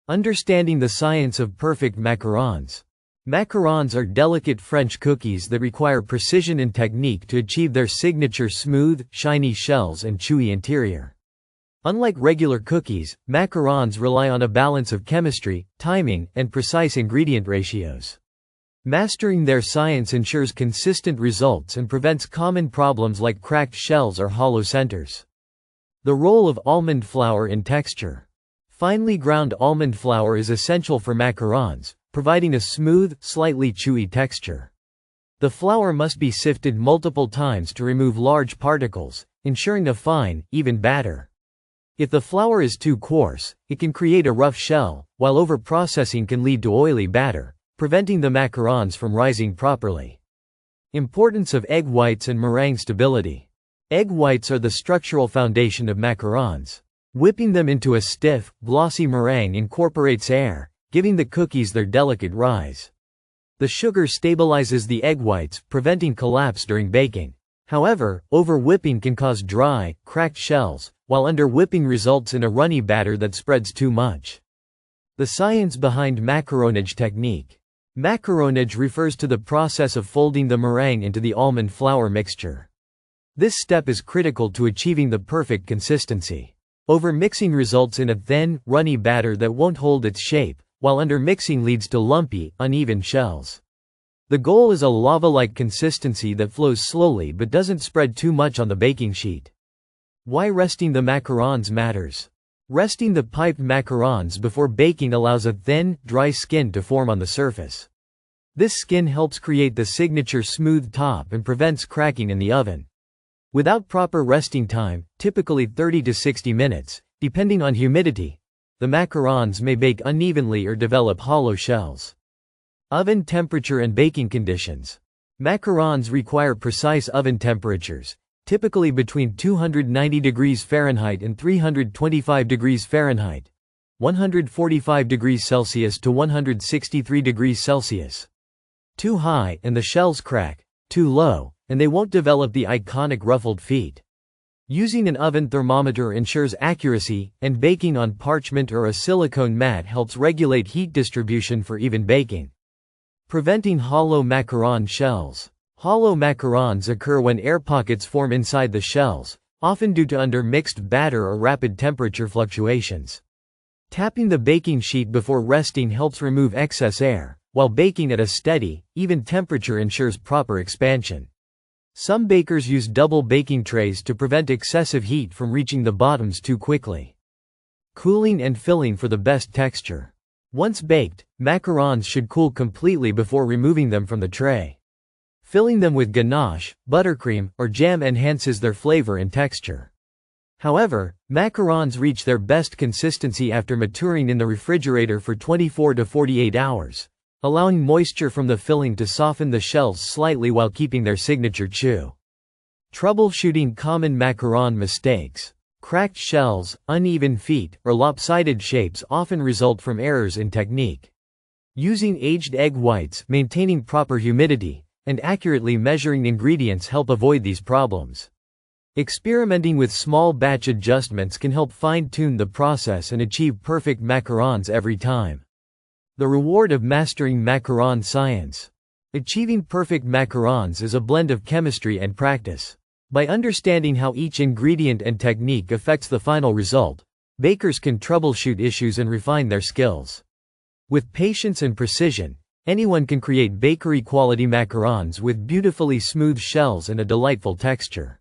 Understanding the science of perfect macarons. Macarons are delicate French cookies that require precision and technique to achieve their signature smooth, shiny shells and chewy interior. Unlike regular cookies, macarons rely on a balance of chemistry, timing, and precise ingredient ratios. Mastering their science ensures consistent results and prevents common problems like cracked shells or hollow centers. The role of almond flour in texture. Finely ground almond flour is essential for macarons, providing a smooth, slightly chewy texture. The flour must be sifted multiple times to remove large particles, ensuring a fine, even batter. If the flour is too coarse, it can create a rough shell, while overprocessing can lead to oily batter, preventing the macarons from rising properly. Importance of egg whites and meringue stability. Egg whites are the structural foundation of macarons. Whipping them into a stiff, glossy meringue incorporates air, giving the cookies their delicate rise. The sugar stabilizes the egg whites, preventing collapse during baking. However, over-whipping can cause dry, cracked shells, while under-whipping results in a runny batter that spreads too much. The science behind macaronage technique. Macaronage refers to the process of folding the meringue into the almond flour mixture. This step is critical to achieving the perfect consistency. Over-mixing results in a thin, runny batter that won't hold its shape, while under-mixing leads to lumpy, uneven shells. The goal is a lava-like consistency that flows slowly but doesn't spread too much on the baking sheet. Why resting the macarons matters. Resting the piped macarons before baking allows a thin, dry skin to form on the surface. This skin helps create the signature smooth top and prevents cracking in the oven. Without proper resting time, typically 30 to 60 minutes, depending on humidity, the macarons may bake unevenly or develop hollow shells. Oven temperature and baking conditions. Macarons require precise oven temperatures, typically between 290 degrees Fahrenheit and 325 degrees Fahrenheit, 145 degrees Celsius to 163 degrees Celsius. Too high and the shells crack, too low, and they won't develop the iconic ruffled feet. Using an oven thermometer ensures accuracy, and baking on parchment or a silicone mat helps regulate heat distribution for even baking. Preventing hollow macaron shells. Hollow macarons occur when air pockets form inside the shells, often due to under-mixed batter or rapid temperature fluctuations. Tapping the baking sheet before resting helps remove excess air, while baking at a steady, even temperature ensures proper expansion. Some bakers use double baking trays to prevent excessive heat from reaching the bottoms too quickly. Cooling and filling for the best texture. Once baked, macarons should cool completely before removing them from the tray. Filling them with ganache, buttercream, or jam enhances their flavor and texture. However, macarons reach their best consistency after maturing in the refrigerator for 24 to 48 hours. Allowing moisture from the filling to soften the shells slightly while keeping their signature chew. Troubleshooting common macaron mistakes. Cracked shells, uneven feet, or lopsided shapes often result from errors in technique. Using aged egg whites, maintaining proper humidity, and accurately measuring ingredients help avoid these problems. Experimenting with small batch adjustments can help fine-tune the process and achieve perfect macarons every time. The reward of mastering macaron science. Achieving perfect macarons is a blend of chemistry and practice. By understanding how each ingredient and technique affects the final result, bakers can troubleshoot issues and refine their skills. With patience and precision, anyone can create bakery-quality macarons with beautifully smooth shells and a delightful texture.